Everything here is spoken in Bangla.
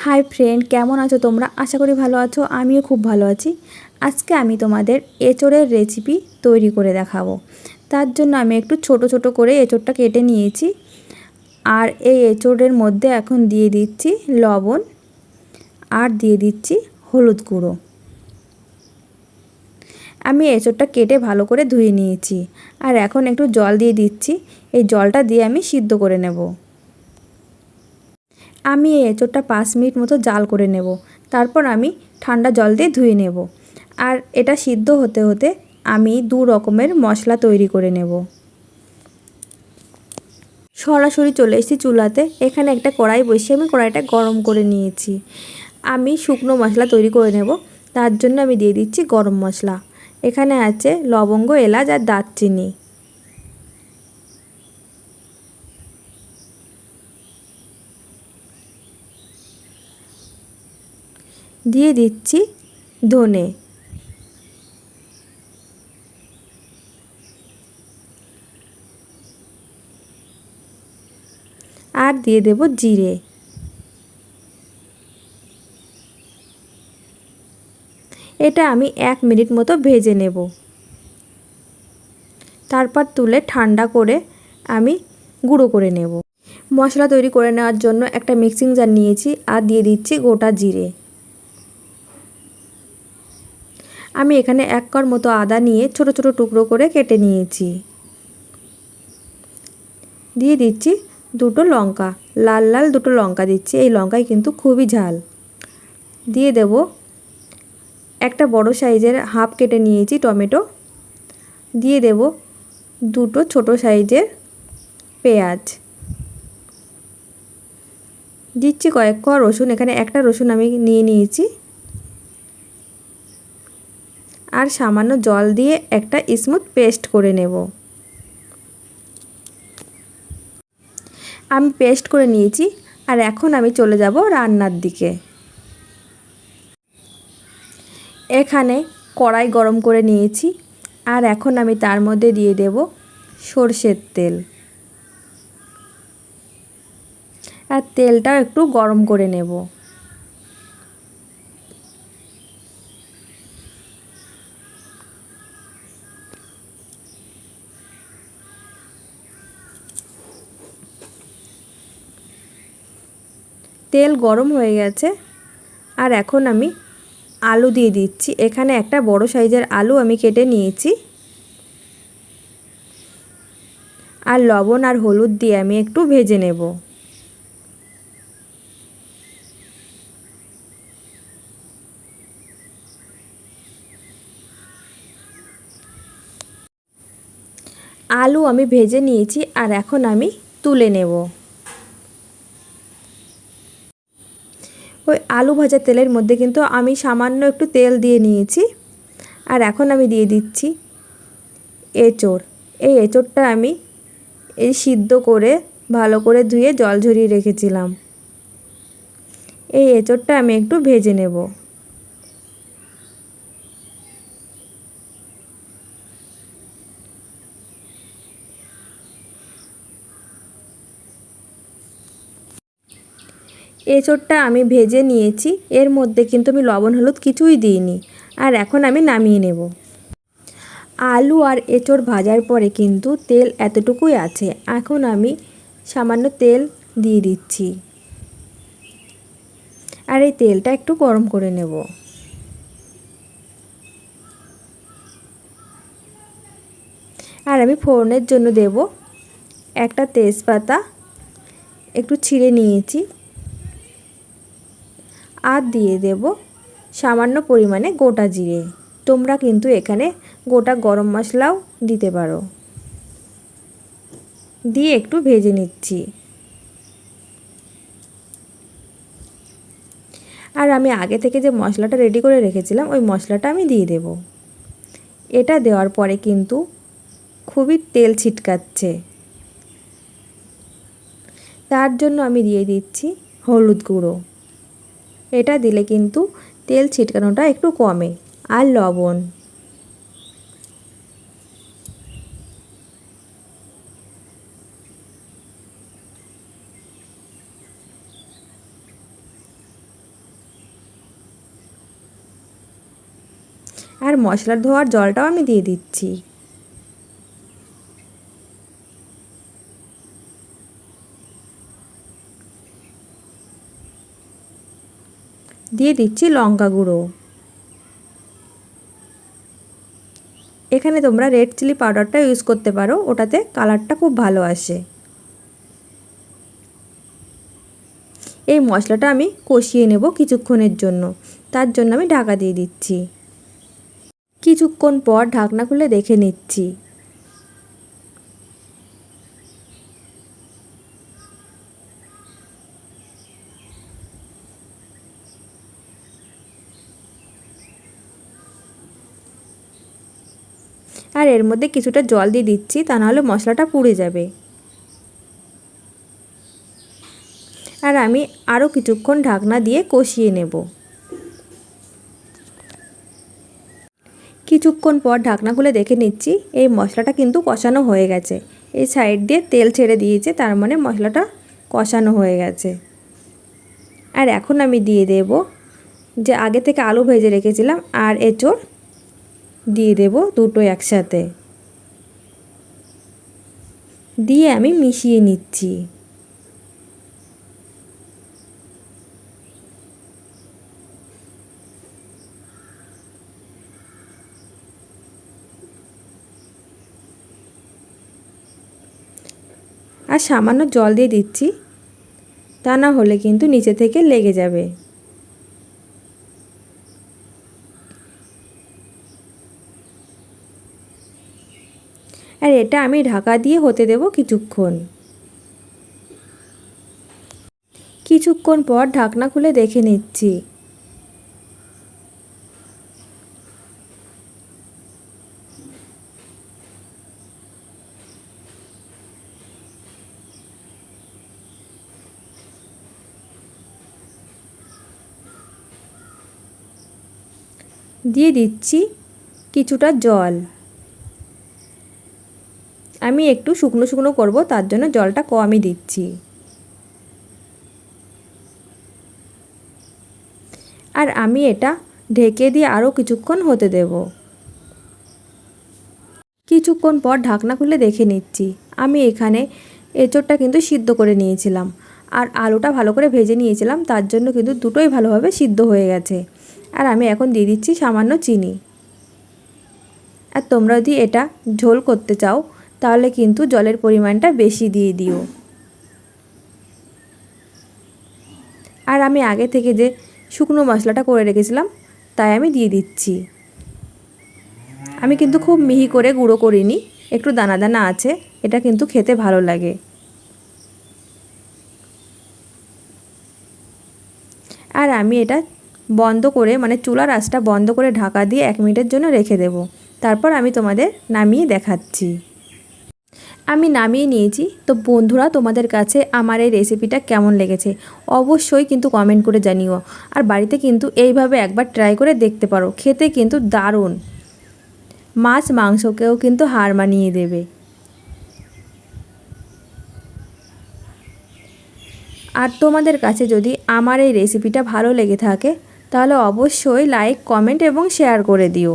হাই ফ্রেন্ড, কেমন আছো তোমরা? আশা করি ভালো আছো। আমিও খুব ভালো আছি। আজকে আমি তোমাদের এঁচোড়ের রেসিপি তৈরি করে দেখাবো। তার জন্য আমি একটু ছোট ছোট করে এঁচোড়টা কেটে নিয়েছি। আর এই এঁচোড়ের মধ্যে এখন দিয়ে দিচ্ছি লবণ আর দিয়ে দিচ্ছি হলুদ গুঁড়ো। আমি এঁচোড়টা কেটে ভালো করে ধুয়ে নিয়েছি। আর এখন একটু জল দিয়ে দিচ্ছি। এই জলটা দিয়ে আমি সিদ্ধ করে নেব। আমি এই এঁচোড়টা 5 মিনিট মতো জাল করে নেব। তারপর আমি ঠান্ডা জল দিয়ে ধুয়ে নেব। আর এটা সিদ্ধ হতে হতে আমি 2 রকমের মশলা তৈরি করে নেব। সরাসরি চলে এসেছি চুলাতে। এখানে একটা কড়াই বসিয়ে আমি কড়াইটা গরম করে নিয়েছি। আমি শুকনো মশলা তৈরি করে নেব। তার জন্য আমি দিয়ে দিচ্ছি গরম মশলা। এখানে আছে লবঙ্গ, এলাচ আর দারচিনি। দিয়ে দিচ্ছি ধনে। আর দিয়ে দেব জিরে। এটা আমি 1 মিনিট মতো ভেজে নেব। তারপর তুলে ঠান্ডা করে আমি গুঁড়ো করে নেব। মশলা তৈরি করে নেওয়ার জন্য একটা মিক্সিং জার নিয়েছি আর দিয়ে দিচ্ছি গোটা জিরে। আমি এখানে 1 কোয়া মতো আদা নিয়ে ছোট ছোট টুকরো করে কেটে নিয়েছি। দিয়ে দিচ্ছি 2টো লঙ্কা, লাল লাল 2টো লঙ্কা দিচ্ছি। এই লঙ্কায় কিন্তু খুবই ঝাল। দিয়ে দেব একটা বড় সাইজের হাফ কেটে নিয়েছি টমেটো। দিয়ে দেব 2টো ছোট সাইজের পেঁয়াজ। দিচ্ছি কয়েক কোয়া রসুন। এখানে একটা রসুন আমি নিয়ে নিয়েছি। আর সামান্য জল দিয়ে একটা স্মুথ পেস্ট করে নেব। আমি পেস্ট করে নিয়েছি। আর এখন আমি চলে যাব রান্নার দিকে। এখানে কড়াই গরম করে নিয়েছি। আর এখন আমি তার মধ্যে দিয়ে দেব সরষের তেল। আর তেলটা একটু গরম করে নেব। তেল গরম হয়ে গেছে। আর এখন আমি আলু দিয়ে দিচ্ছি। এখানে একটা বড় সাইজের আলু আমি কেটে নিয়েছি। আর লবণ আর হলুদ দিয়ে আমি একটু ভেজে নেব। আলু আমি ভেজে নিয়েছি। আর এখন আমি তুলে নেব। ওই আলু ভাজা তেলের মধ্যে কিন্তু আমি সামান্য একটু তেল দিয়ে নিয়েছি। আর এখন আমি দিয়ে দিচ্ছি এঁচোড়। এই এঁচোড়টা আমি সিদ্ধ করে ভালো করে ধুয়ে জল ঝরিয়ে রেখেছিলাম। এই এঁচোড়টা আমি একটু ভেজে নেব। এঁচোড়টা আমি ভেজে নিয়েছি। এর মধ্যে কিন্তু আমি লবণ হলুদ কিছুই দিইনি। আর এখন আমি নামিয়ে নেব। আলু আর এঁচোড় ভাজার পরে কিন্তু তেল এতটুকুই আছে। এখন আমি সামান্য তেল দিয়ে দিচ্ছি। আর এই তেলটা একটু গরম করে নেব। আর আমি ফোড়নের জন্য দেব একটা তেজপাতা একটু ছিঁড়ে নিয়েছি। আর দিয়ে দেব সামান্য পরিমাণে গোটা জিরে। তোমরা কিন্তু এখানে গোটা গরম মশলাও দিতে পারো। দিয়ে একটু ভেজে নিচ্ছি। আর আমি আগে থেকে যে মশলাটা রেডি করে রেখেছিলাম ওই মশলাটা আমি দিয়ে দেব। এটা দেওয়ার পরে কিন্তু খুবই তেল ছিটকাচ্ছে। তার জন্য আমি দিয়ে দিচ্ছি হলুদ গুঁড়ো। এটা দিলে কিন্তু তেল ছিটকানোটা একটু কমে। আর লবণ। আর মশলা ধোয়ার জলটাও আমি দিয়ে দিচ্ছি। দিয়ে দিচ্ছি লঙ্কা গুঁড়ো। এখানে তোমরা রেড চিলি পাউডারটা ইউজ করতে পারো, ওটাতে কালারটা খুব ভালো আসে। এই মশলাটা আমি কষিয়ে নেব কিছুক্ষণের জন্য, তার জন্য আমি ঢাকা দিয়ে দিচ্ছি। কিছুক্ষণ পর ঢাকনা খুলে দেখে নিচ্ছি। আর এর মধ্যে কিছুটা জল দিয়ে দিচ্ছি, তা নাহলে মশলাটা পুড়ে যাবে। আর আমি আরও কিছুক্ষণ ঢাকনা দিয়ে কষিয়ে নেব। কিছুক্ষণ পর ঢাকনা খুলে দেখে নিচ্ছি, এই মশলাটা কিন্তু কষানো হয়ে গেছে। এই সাইড দিয়ে তেল ছেড়ে দিয়েছে, তার মানে মশলাটা কষানো হয়ে গেছে। আর এখন আমি দিয়ে দেব যে আগে থেকে আলু ভেজে রেখেছিলাম আর এঁচোড় দিয়ে দেব, দুটো একসাথে দিয়ে আমি মিশিয়ে নিচ্ছি। আর সামান্য জল দিয়ে দিচ্ছি, তা না হলে কিন্তু নিচে থেকে লেগে যাবে। আর এটা আমি ঢাকা দিয়ে হতে দেব কিছুক্ষণ। কিছুক্ষণ পর ঢাকনা খুলে দেখে নিচ্ছি। দিয়ে দিচ্ছি কিছুটা জল। আমি একটু শুকনো শুকনো করব, তার জন্য জলটা কমই দিচ্ছি। আর আমি এটা ঢেকে দিয়ে আরও কিছুক্ষণ হতে দেব। কিছুক্ষণ পর ঢাকনা খুলে দেখে নিচ্ছি। আমি এখানে এঁচোড়টা কিন্তু সিদ্ধ করে নিয়েছিলাম, আর আলুটা ভালো করে ভেজে নিয়েছিলাম, তার জন্য কিন্তু দুটোই ভালোভাবে সিদ্ধ হয়ে গেছে। আর আমি এখন দিয়ে দিচ্ছি সামান্য চিনি। আর তোমরা যদি এটা ঝোল করতে চাও তাহলে কিন্তু জলের পরিমাণটা বেশি দিয়ে দিও। আর আমি আগে থেকে যে শুকনো মশলাটা করে রেখেছিলাম তাই আমি দিয়ে দিচ্ছি। আমি কিন্তু খুব মিহি করে গুঁড়ো করিনি, একটু দানা দানা আছে, এটা কিন্তু খেতে ভালো লাগে। আর আমি এটা বন্ধ করে, মানে চুলার আঁচটা বন্ধ করে ঢাকা দিয়ে 1 মিনিটের জন্য রেখে দেব। তারপর আমি তোমাদের নামিয়ে দেখাচ্ছি। আমি নামিয়ে নিয়েছি। তো বন্ধুরা, তোমাদের কাছে আমার এই রেসিপিটা কেমন লেগেছে অবশ্যই কিন্তু কমেন্ট করে জানিও। আর বাড়িতে কিন্তু এইভাবে একবার ট্রাই করে দেখতে পারো, খেতে কিন্তু দারুণ, মাছ মাংসকেও কিন্তু হার মানিয়ে দেবে। আর তোমাদের কাছে যদি আমার এই রেসিপিটা ভালো লেগে থাকে তাহলে অবশ্যই লাইক, কমেন্ট এবং শেয়ার করে দিও।